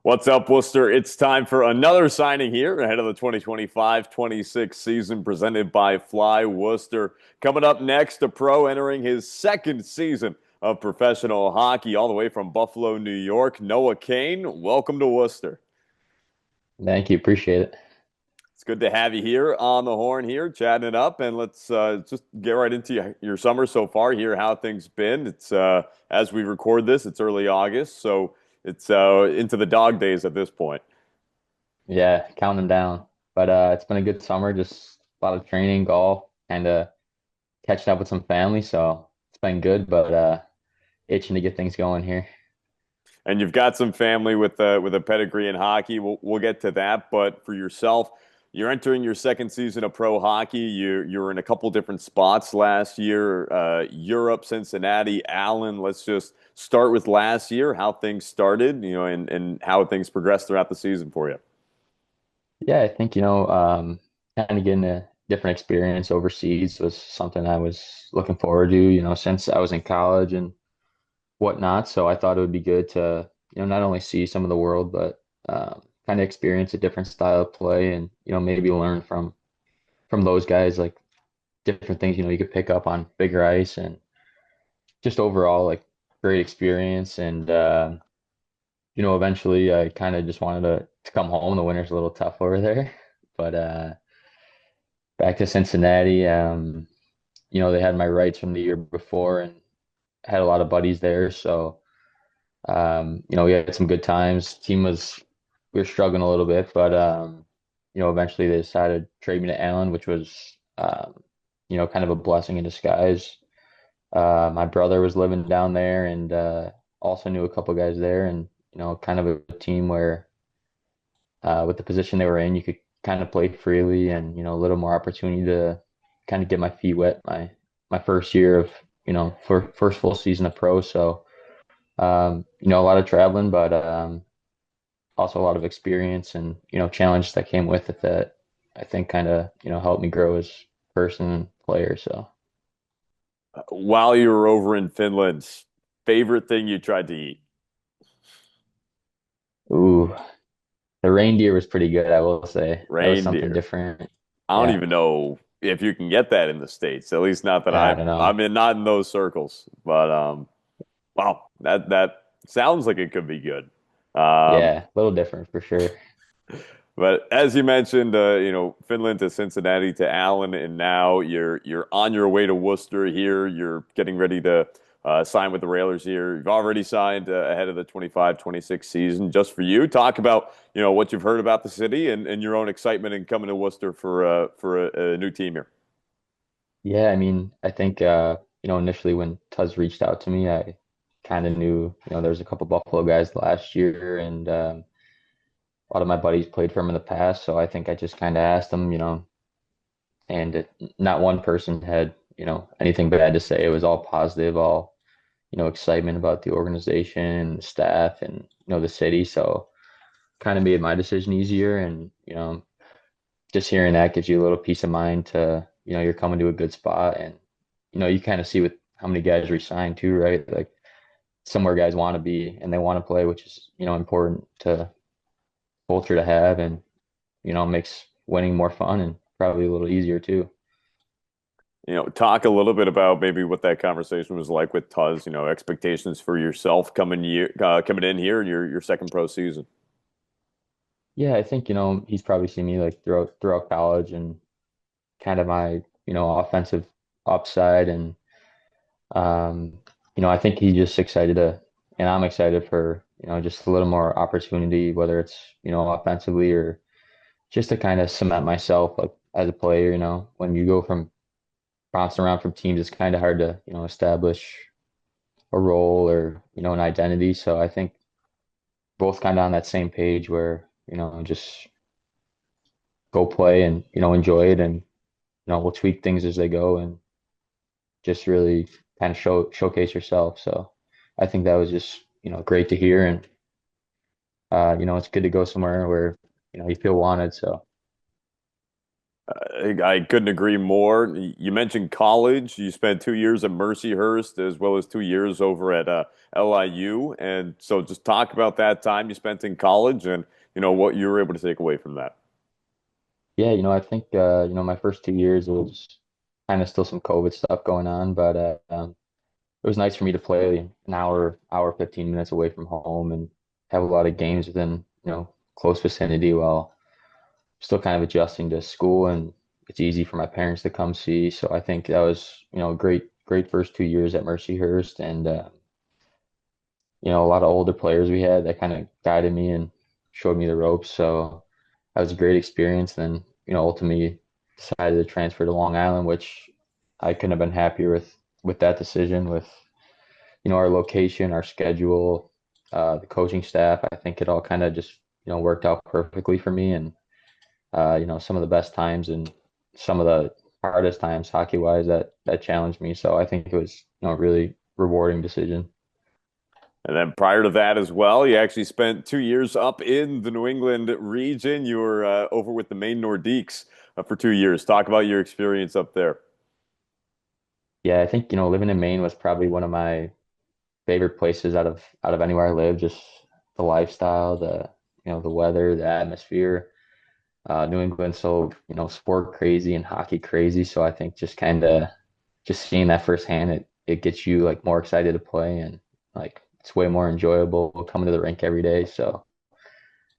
What's up, Worcester? It's time for another signing here ahead of the 2025-26 season presented by Fly Worcester. Coming up next, a pro entering his second season of professional hockey all the way from Buffalo, New York. Noah Kane, welcome to Worcester. Thank you. Appreciate it. It's good to have you here on the horn here, chatting it up, and let's just get right into your summer so far. Hear how things been. It's as we record this, it's early August, so it's into the dog days at this point. Yeah, counting down. But it's been a good summer, just a lot of training, golf, and catching up with some family. So it's been good, but itching to get things going here. And you've got some family with a pedigree in hockey. We'll get to that, but for yourself, you're entering your second season of pro hockey. You're in a couple different spots last year, Europe, Cincinnati, Allen. Let's just start with last year, how things started, and how things progressed throughout the season for you. Yeah, I think, kind of getting a different experience overseas was something I was looking forward to, since I was in college and whatnot. So I thought it would be good to, not only see some of the world, but kind of experience a different style of play and, maybe learn from those guys, like different things, you could pick up on bigger ice and just overall like great experience. And eventually I kind of just wanted to come home. The winter's a little tough over there, but back to Cincinnati, they had my rights from the year before and had a lot of buddies there. So we had some good times. We were struggling a little bit, but eventually they decided to trade me to Allen, which was kind of a blessing in disguise. My brother was living down there and also knew a couple guys there, and kind of a team where with the position they were in, you could kind of play freely and a little more opportunity to kind of get my feet wet. My first year of for first full season of pro, so a lot of traveling, but also a lot of experience and challenges that came with it that I think kind of helped me grow as a person and player. So. While you were over in Finland, favorite thing you tried to eat? Ooh, the reindeer was pretty good, I will say. That was something Reindeer. different. I don't Yeah, even know if you can get that in the States. At least not that I I'm don't know. I'm in not in those circles. But wow, that sounds like it could be good. Um, Yeah, a little different for sure. but as you mentioned, Finland to Cincinnati to Allen, and now you're on your way to Worcester here. You're getting ready to sign with the Railers here. You've already signed ahead of the 25-26 season. Just for you, talk about what you've heard about the city and your own excitement in coming to Worcester for a new team here. Yeah, I mean, I think initially when Tuz reached out to me, I kind of knew, there was a couple Buffalo guys last year, and a lot of my buddies played for him in the past, so I think I just kind of asked them, and not one person had, anything bad to say. It was all positive, all, excitement about the organization, the staff, and the city. So kind of made my decision easier, and just hearing that gives you a little peace of mind to, you're coming to a good spot. And, you kind of see with how many guys resign too, right? Like somewhere guys want to be and they want to play, which is, important to culture to have, and, makes winning more fun and probably a little easier too. Talk a little bit about maybe what that conversation was like with Tuz. Expectations for yourself coming in here in your second pro season. Yeah, I think, he's probably seen me like throughout college and kind of my, offensive upside. And, um, I think he's just excited and I'm excited for, just a little more opportunity, whether it's, offensively or just to kind of cement myself like as a player. When you go from bouncing around from teams, it's kind of hard to, establish a role or, an identity. So I think both kind of on that same page where, just go play and, enjoy it, and, we'll tweak things as they go and just really kind of showcase yourself. So I think that was just, great to hear. And, it's good to go somewhere where, you feel wanted. So I couldn't agree more. You mentioned college. You spent 2 years at Mercyhurst as well as 2 years over at LIU. And so just talk about that time you spent in college and, what you were able to take away from that. Yeah, I think my first 2 years was kind of still some COVID stuff going on, but it was nice for me to play an hour 15 minutes away from home and have a lot of games within, close vicinity while still kind of adjusting to school, and it's easy for my parents to come see. So I think that was, a great first 2 years at Mercyhurst, and a lot of older players we had that kind of guided me and showed me the ropes. So that was a great experience. Then, ultimately decided to transfer to Long Island, which I couldn't have been happier with that decision, with, our location, our schedule, the coaching staff. I think it all kind of just, worked out perfectly for me. And some of the best times and some of the hardest times hockey wise that challenged me. So I think it was, a really rewarding decision. And then prior to that as well, you actually spent 2 years up in the New England region. You were over with the Maine Nordiques for 2 years. Talk about your experience up there. Yeah, I think, living in Maine was probably one of my favorite places out of anywhere I live. Just the lifestyle, the weather, the atmosphere. New England, so, sport crazy and hockey crazy. So I think just seeing that firsthand, it gets you like more excited to play, and like it's way more enjoyable coming to the rink every day. So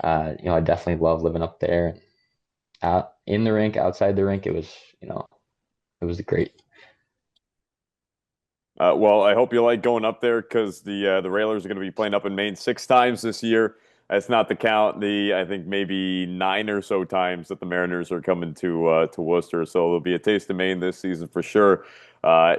I definitely love living up there and out in the rink, outside the rink. It was great. Well, I hope you like going up there because the Railers are going to be playing up in Maine 6 times this year. That's not the count. I think maybe nine or so times that the Mariners are coming to Worcester. So there'll be a taste of Maine this season for sure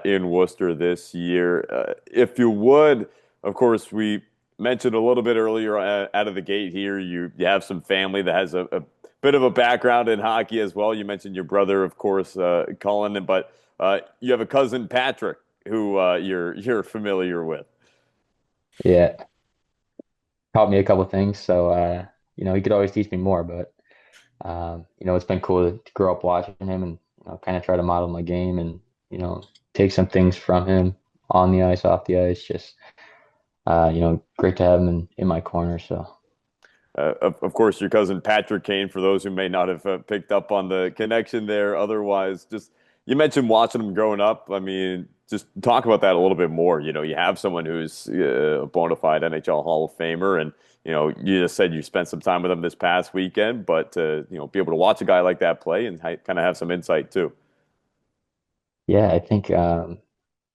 in Worcester this year. If you would, of course, we mentioned a little bit earlier out of the gate here. You have some family that has a bit of a background in hockey as well. You mentioned your brother, of course, Colin, but you have a cousin Patrick who you're familiar with. Yeah, taught me a couple things. So he could always teach me more, but it's been cool to grow up watching him and, kind of try to model my game and, take some things from him on the ice, off the ice. Just great to have him in my corner. So Of course, your cousin Patrick Kane, for those who may not have picked up on the connection there. Otherwise, just you mentioned watching him growing up. I mean, just talk about that a little bit more. You have someone who's a bona fide NHL Hall of Famer, and you just said you spent some time with him this past weekend, but to be able to watch a guy like that play and kind of have some insight too. yeah, I think when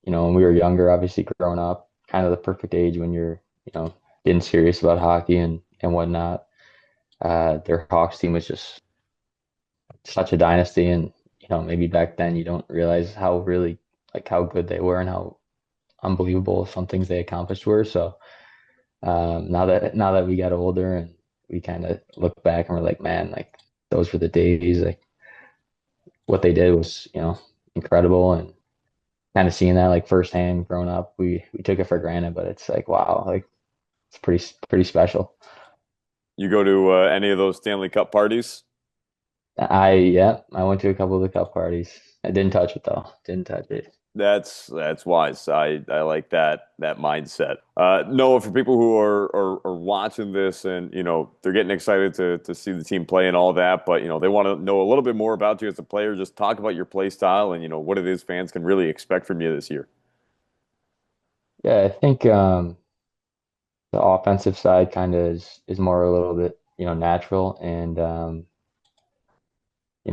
we were younger, obviously growing up, kind of the perfect age when you're, getting serious about hockey and whatnot. Their Hawks team was just such a dynasty, and maybe back then you don't realize how really like how good they were and how unbelievable some things they accomplished were. So now that we got older and we kind of look back and we're like, man, like those were the days. Like what they did was, incredible, and kind of seeing that like firsthand growing up, we took it for granted, but it's like wow, like it's pretty special. You go to any of those Stanley Cup parties? I went to a couple of the cup parties. I didn't touch it though. Didn't touch it. That's wise. I like that mindset. No, for people who are watching this and they're getting excited to see the team play and all that, but they want to know a little bit more about you as a player. Just talk about your play style and what it is fans can really expect from you this year. Yeah, I think the offensive side kind of is more a little bit, natural, and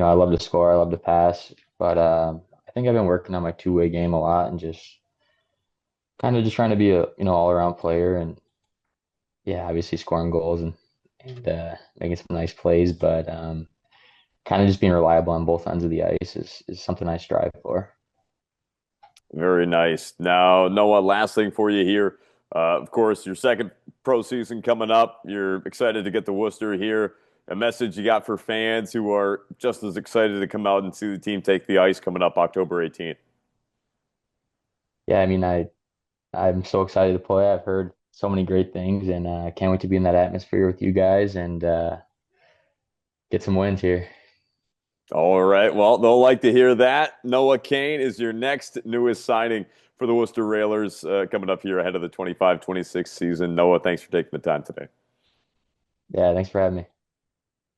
I love to score, I love to pass, but I think I've been working on my two-way game a lot and just kind of just trying to be a, all-around player, and yeah, obviously scoring goals and making some nice plays, but kind of just being reliable on both ends of the ice is something I strive for. Very nice. Now, Noah, last thing for you here. Of course, your second pro season coming up. You're excited to get to Worcester here. A message you got for fans who are just as excited to come out and see the team take the ice coming up October 18th. Yeah, I mean, I'm so excited to play. I've heard so many great things, and I can't wait to be in that atmosphere with you guys and get some wins here. All right. Well, they'll like to hear that. Noah Kane is your next newest signing for the Worcester Railers coming up here ahead of the 25-26 season. Noah, thanks for taking the time today. Yeah, thanks for having me.